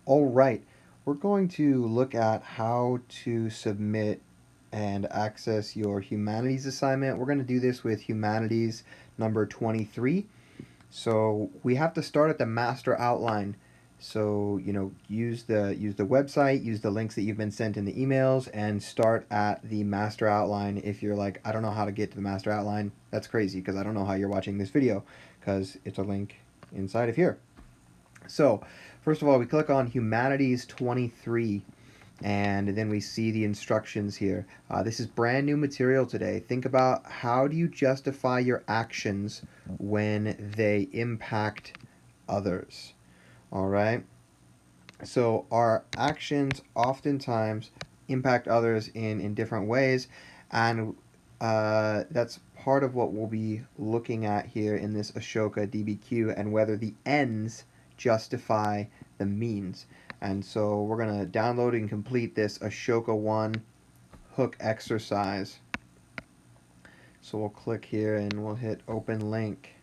All right, we're going to look at how to submit and access your humanities assignment. We're going to do this with humanities number 23. So we have to start at the master outline. So, use the website, use the links that you've been sent in the emails and start at the master outline. If you're like, I don't know how to get to the master outline, that's crazy because I don't know how you're watching this video because it's a link inside of here. So, first of all, we click on Humanities 23 and then we see the instructions here. This is brand new material today. Think about how do you justify your actions when they impact others. All right. So, our actions oftentimes impact others in different ways, and that's part of what we'll be looking at here in this Ashoka DBQ and whether the ends justify the means. And so we're going to download and complete this Ashoka 1 hook exercise. So we'll click here and we'll hit open link.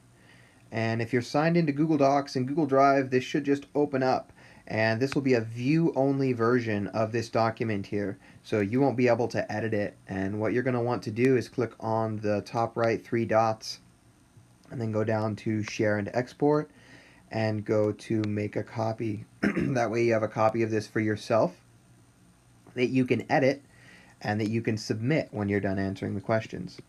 And if you're signed into Google Docs and Google Drive, this should just open up. And this will be a view-only version of this document here. So you won't be able to edit it. And what you're going to want to do is click on the top right three dots and then go down to Share and Export and go to Make a Copy. That way you have a copy of this for yourself that you can edit and that you can submit when you're done answering the questions.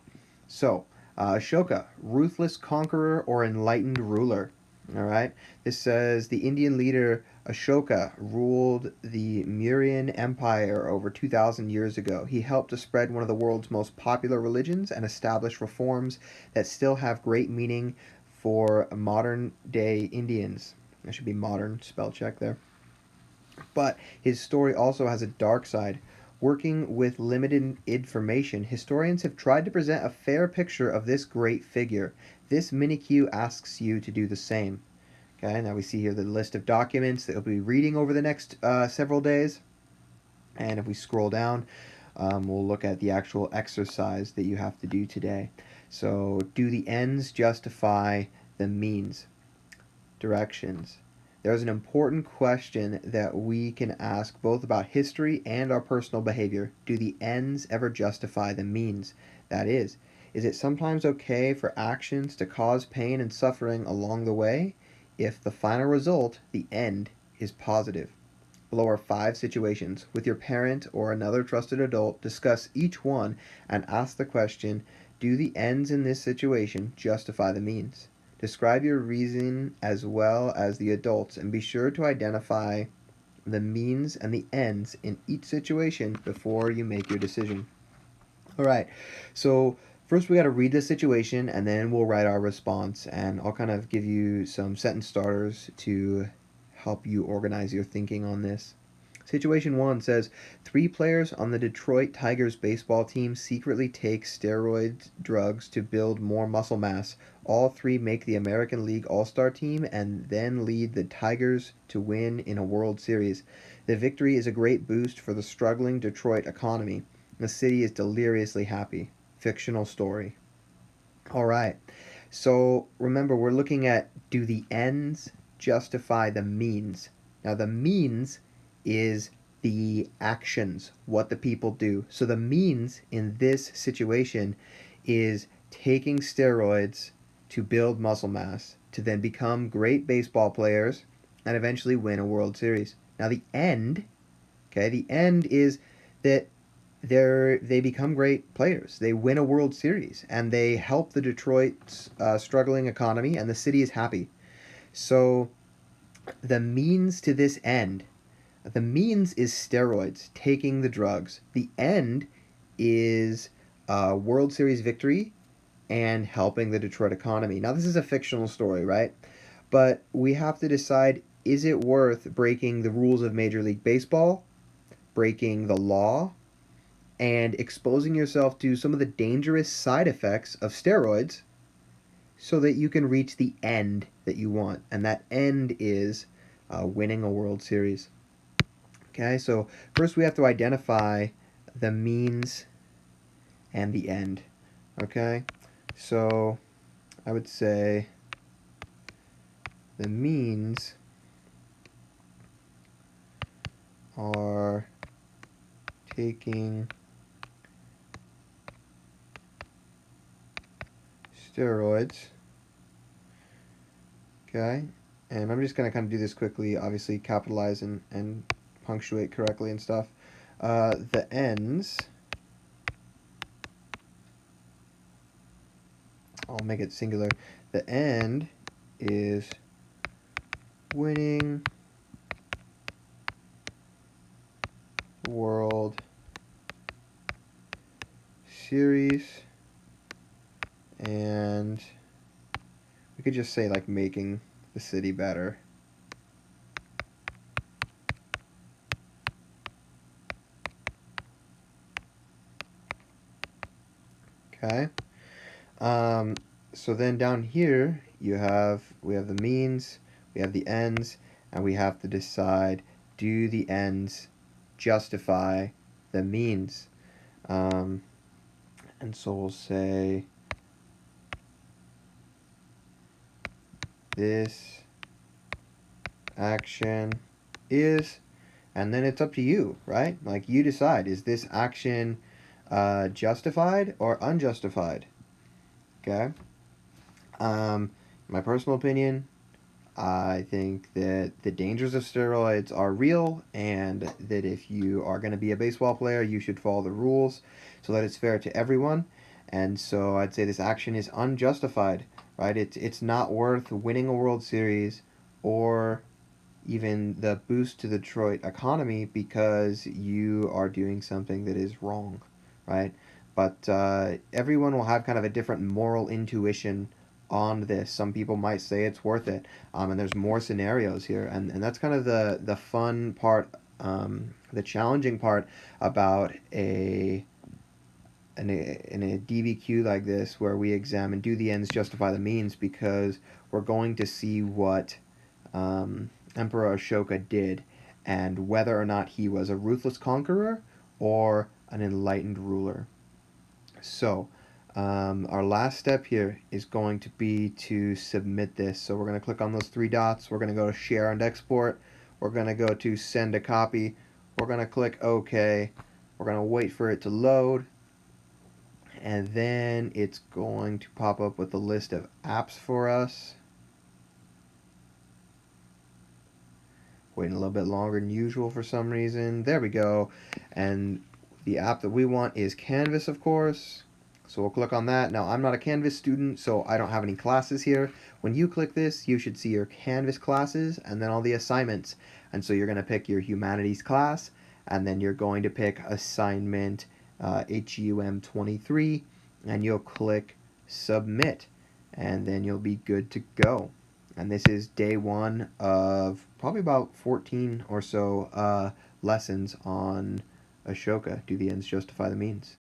So, Ashoka, ruthless conqueror or enlightened ruler. All right. This says the Indian leader Ashoka ruled the Mauryan Empire over 2,000 years ago. He helped to spread one of the world's most popular religions and establish reforms that still have great meaning for modern day Indians. There should be modern spell check there. But his story also has a dark side. Working with limited information, historians have tried to present a fair picture of this great figure. This mini-Q asks you to do the same. Okay, now we see here the list of documents that you'll be reading over the next several days. And if we scroll down, we'll look at the actual exercise that you have to do today. So, do the ends justify the means? Directions. There's an important question that we can ask both about history and our personal behavior. Do the ends ever justify the means? That is it sometimes okay for actions to cause pain and suffering along the way if the final result, the end, is positive? Below are 5 situations. With your parent or another trusted adult, discuss each one and ask the question, do the ends in this situation justify the means? Describe your reason as well as the adults and be sure to identify the means and the ends in each situation before you make your decision. All right, so first we got to read the situation and then we'll write our response, and I'll kind of give you some sentence starters to help you organize your thinking on this. Situation 1 says 3 players on the Detroit Tigers baseball team secretly take steroid drugs to build more muscle mass. All 3 make the American League All-Star team and then lead the Tigers to win in a World Series. The victory is a great boost for the struggling Detroit economy. The city is deliriously happy. Fictional story. All right. So remember, we're looking at, do the ends justify the means? Now, the means is the actions, what the people do. So the means in this situation is taking steroids to build muscle mass, to then become great baseball players and eventually win a World Series. Now the end, okay, the end is that they become great players. They win a World Series and they help the Detroit's struggling economy, and the city is happy. So the means to this end, the means is steroids, taking the drugs. The end is a World Series victory and helping the Detroit economy. Now, this is a fictional story, right? But we have to decide, is it worth breaking the rules of Major League Baseball, breaking the law, and exposing yourself to some of the dangerous side effects of steroids so that you can reach the end that you want? And that end is winning a World Series. Okay, so first we have to identify the means and the end. Okay, so I would say the means are taking steroids. Okay, and I'm just going to kind of do this quickly, obviously capitalize and punctuate correctly and stuff. The ends, I'll make it singular. The end is winning World Series, and we could just say like making the city better. Okay. So then down here we have the means, we have the ends, and we have to decide, do the ends justify the means? And so we'll say this action is, and then it's up to you, right? Like you decide, is this action justified or unjustified? Okay. My personal opinion, I think that the dangers of steroids are real, and that if you are going to be a baseball player, you should follow the rules so that it's fair to everyone. And so I'd say this action is unjustified, right? It's not worth winning a World Series or even the boost to the Detroit economy because you are doing something that is wrong, right? But everyone will have kind of a different moral intuition on this. Some people might say it's worth it, and there's more scenarios here, and that's kind of the fun part, the challenging part about in a DBQ like this, where we examine, do the ends justify the means, because we're going to see what Emperor Ashoka did, and whether or not he was a ruthless conqueror or an enlightened ruler. So, our last step here is going to be to submit this. So we're going to click on those three dots. We're going to go to Share and Export. We're going to go to Send a Copy. We're going to click OK. We're going to wait for it to load. And then it's going to pop up with a list of apps for us. Waiting a little bit longer than usual for some reason. There we go. And the app that we want is Canvas, of course. So we'll click on that. Now, I'm not a Canvas student, so I don't have any classes here. When you click this, you should see your Canvas classes and then all the assignments. And so you're going to pick your humanities class, and then you're going to pick assignment HUM 23, and you'll click submit, and then you'll be good to go. And this is day one of probably about 14 or so lessons on Ashoka. Do the ends justify the means?